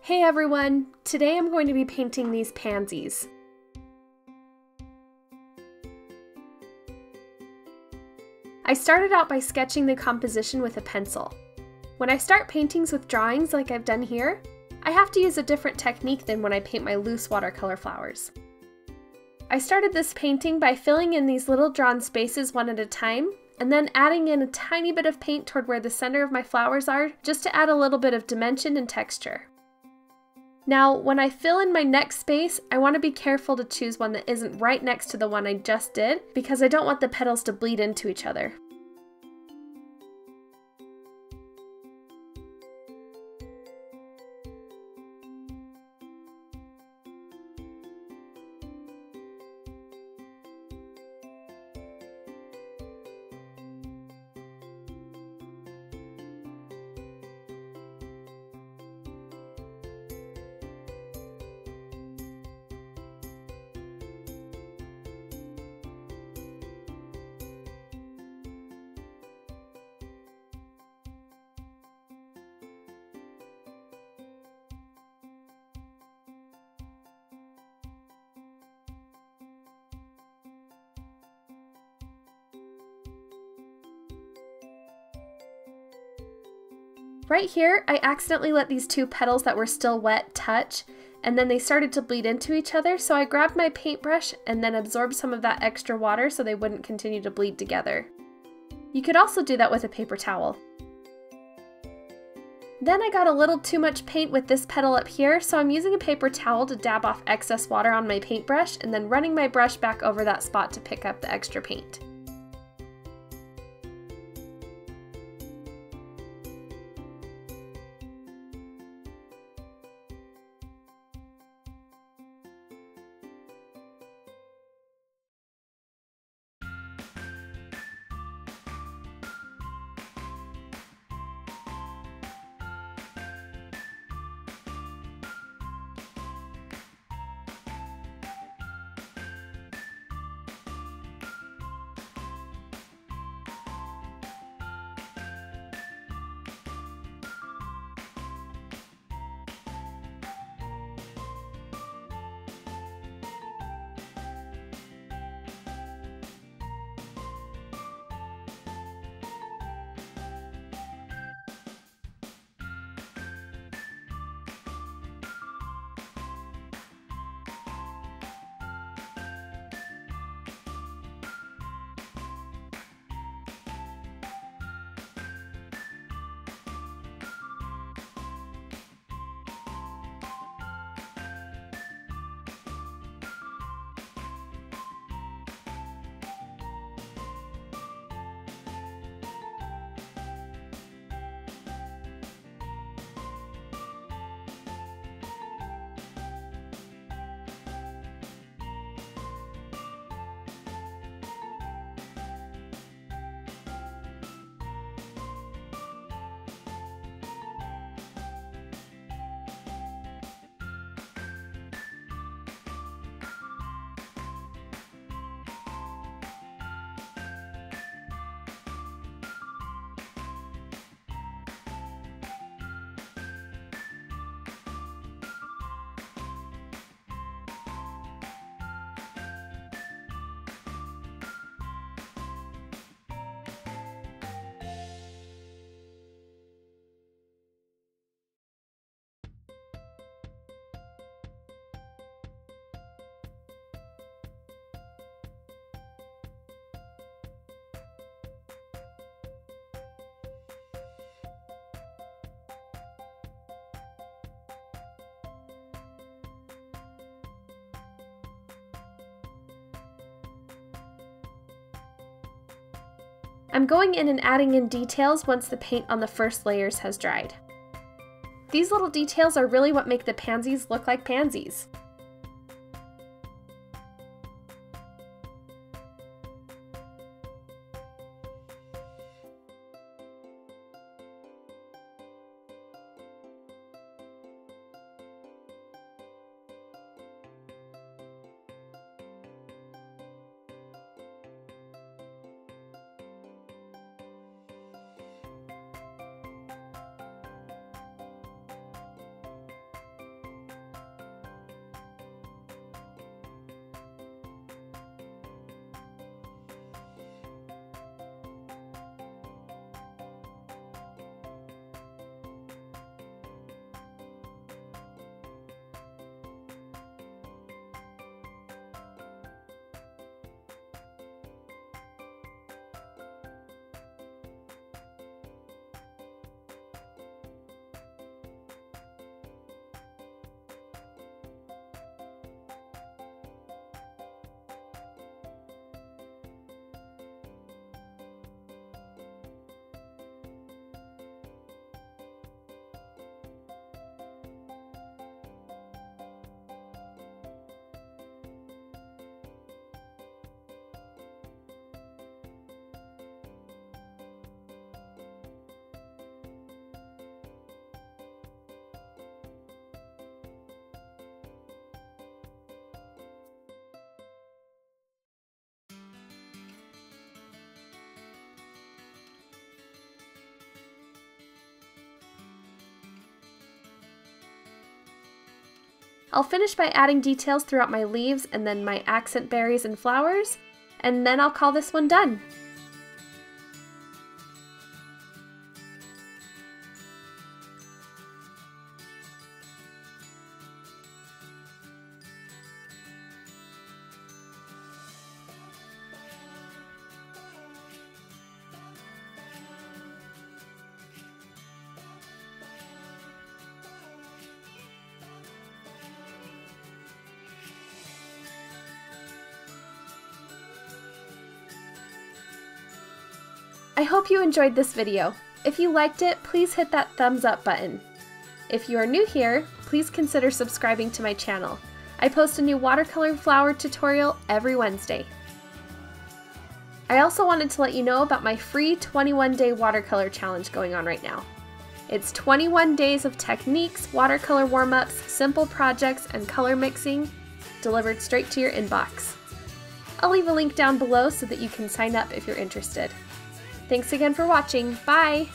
Hey everyone! Today I'm going to be painting these pansies. I started out by sketching the composition with a pencil. When I start paintings with drawings like I've done here, I have to use a different technique than when I paint my loose watercolor flowers. I started this painting by filling in these little drawn spaces one at a time, and then adding in a tiny bit of paint toward where the center of my flowers are, just to add a little bit of dimension and texture. Now, when I fill in my next space, I want to be careful to choose one that isn't right next to the one I just did, because I don't want the petals to bleed into each other. Right here, I accidentally let these two petals that were still wet touch, and then they started to bleed into each other, so I grabbed my paintbrush and then absorbed some of that extra water so they wouldn't continue to bleed together. You could also do that with a paper towel. Then I got a little too much paint with this petal up here, so I'm using a paper towel to dab off excess water on my paintbrush and then running my brush back over that spot to pick up the extra paint. I'm going in and adding in details once the paint on the first layers has dried. These little details are really what make the pansies look like pansies. I'll finish by adding details throughout my leaves and then my accent berries and flowers, and then I'll call this one done. I hope you enjoyed this video. If you liked it, please hit that thumbs up button. If you are new here, please consider subscribing to my channel. I post a new watercolor flower tutorial every Wednesday. I also wanted to let you know about my free 21-day watercolor challenge going on right now. It's 21 days of techniques, watercolor warm-ups, simple projects, and color mixing delivered straight to your inbox. I'll leave a link down below so that you can sign up if you're interested. Thanks again for watching. Bye!